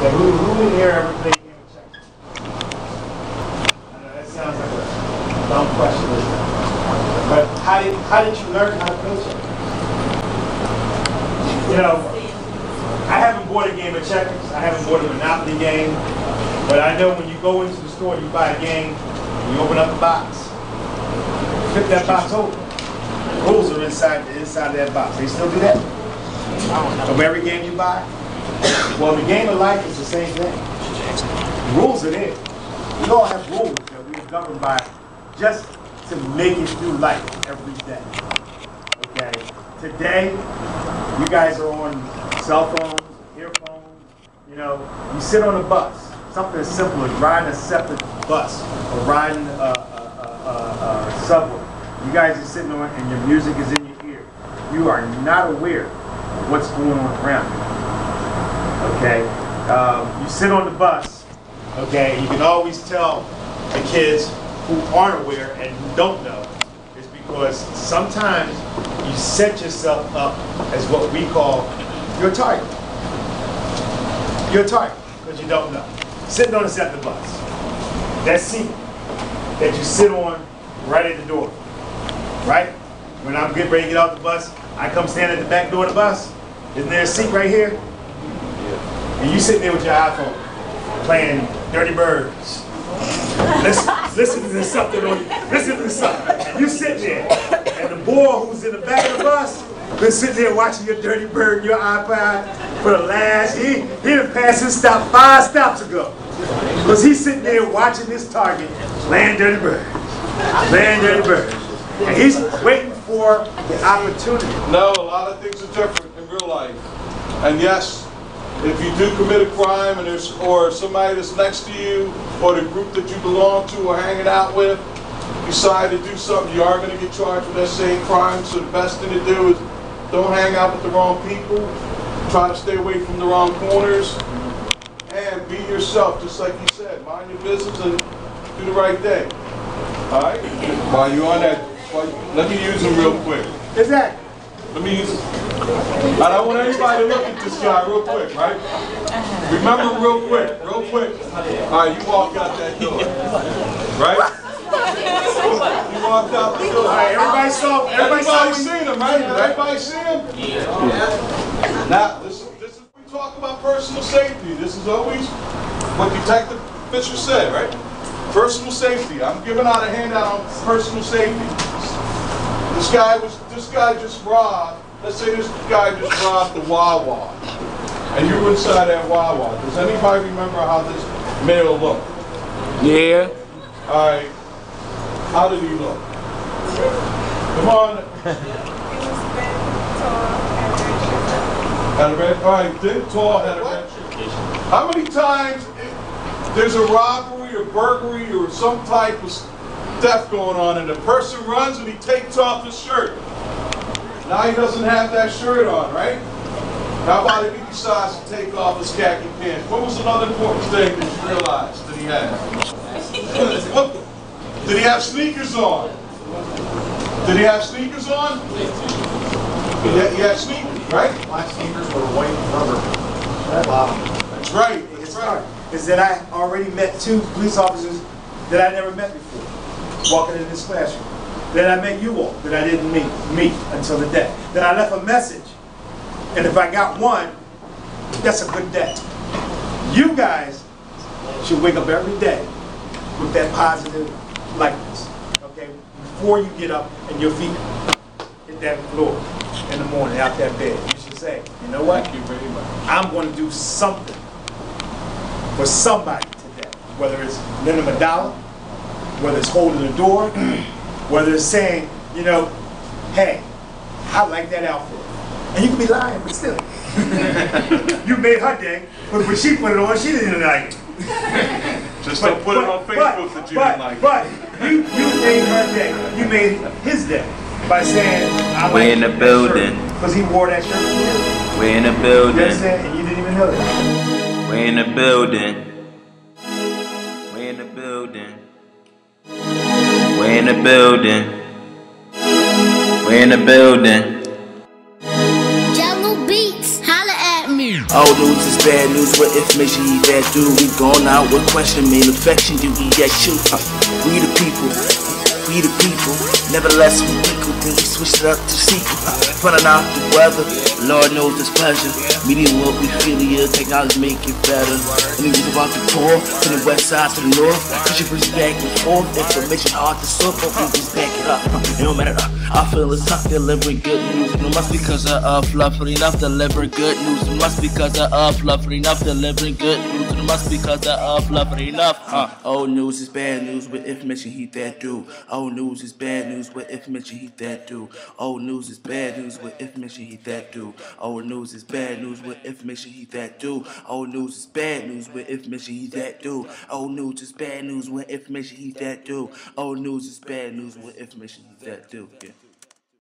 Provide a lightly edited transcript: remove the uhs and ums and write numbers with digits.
Okay, who in here ever played game of checkers? I know that sounds like a dumb question, isn't it? But how did you learn how to play checkers? You know, I haven't bought a game of checkers. I haven't bought a Monopoly game. But I know when you go into the store, you buy a game, you open up the box, flip that box open. Rules are inside of that box. They still do that? Of every game you buy? Well, the game of life is the same thing. Rules are there. We all have rules that we are governed by just to make it through life every day. Okay? Today, you guys are on cell phones, earphones. You know, you sit on a bus. Something as simple as riding a separate bus or riding a subway. You guys are sitting on it and your music is in your ear. You are not aware of what's going on around you. Okay? You sit on the bus, okay? You can always tell the kids who aren't aware and who don't know is because sometimes you set yourself up as what we call your target. You're a target because you don't know. Sitting on the separate bus. That seat that you sit on right at the door. Right? When I'm getting ready to get off the bus, I come stand at the back door of the bus. Isn't there a seat right here? Yeah. And you sitting there with your iPhone playing Dirty Birds. Listen to something. Listen to something. And you sit there, and the boy who's in the back of the bus been sitting there watching your Dirty Bird and your iPod for the last, he done passed his stop 5 stops ago. Because he's sitting there watching this target, playing Dirty Bird. Playing Dirty Bird. And he's waiting for the opportunity. No, a lot of things are different in real life. And yes, if you do commit a crime and or somebody that's next to you or the group that you belong to or hanging out with decide to do something, you are going to get charged with that same crime. So the best thing to do is don't hang out with the wrong people, try to stay away from the wrong corners, and be yourself, just like you said. Mind your business and do the right thing. All right? While you're on that, let me use him real quick. Exactly. Let me use him. And I want everybody to look at this guy real quick, right? Remember real quick. All right, you walk out that door, right? You walked out the door. All right, everybody seen him, right? Everybody see him? Yeah. Now, this is we talk about personal safety. This is always what Detective Fisher said, right? Personal safety. I'm giving out a handout on personal safety. This guy just robbed. Let's say this guy just robbed the Wawa, and you were inside that Wawa. Does anybody remember how this male looked? Yeah. All right. How did he look? Come on. Had a red. All right. Did tall. Had a red shirt. How many times there's a robbery or burglary or some type of theft going on, and the person runs and he takes off his shirt? Now he doesn't have that shirt on, right? How about if he decides to take off his khaki pants? What was another important thing that you realized that he had? Did he have sneakers on? Did he have sneakers on? He had sneakers, right? My sneakers were white rubber. That's right. It's hard. Is that I already met 2 police officers that I never met before, walking in this classroom. That I met you all, that I didn't meet until the day. That I left a message, and if I got one, that's a good day. You guys should wake up every day with that positive likeness, okay? Before you get up and your feet hit that floor in the morning, out that bed, you should say, you know what? Thank you very much. I'm going to do something for somebody today. Whether it's lending them $1, whether it's holding the door, whether it's saying, you know, hey, I like that outfit. And you can be lying, but still. You made her day, but when she put it on, she didn't like it. Just don't put it on Facebook that you didn't like it. But you made her day. You made his day by saying, I We're in the building. Because he wore that shirt. We're in the You building. understand? And you didn't even know that. We're in the building. We're in the building. We're in the building. We're in the building. Jungle Beats, holla at me. Old news is bad news with information he that dude. We gone out with question, main affection, do we that you? We the people. We the people, nevertheless we equal. Then we switched it up to sequel. Running out the weather, Lord knows it's pleasure. Meeting what we feel here, technology make it better. And it was about the tour, from the west side to the north. Cause you bring back and forth, information hard to sort, but we just back it up. It don't matter, I feel it's tough delivering good news. It must be cause I fluffy enough delivering good news. It must be cause I fluffy enough delivering good news. It must be cause I fluffy enough. Old news is bad news with information he that do. Old news is bad news with information he that do. Old news is bad news with information he that do. Old news is bad news with information he that do. Old news is bad news with information he that do. Old news is bad news with information he that do. Old news is bad news with information he that do. Yeah.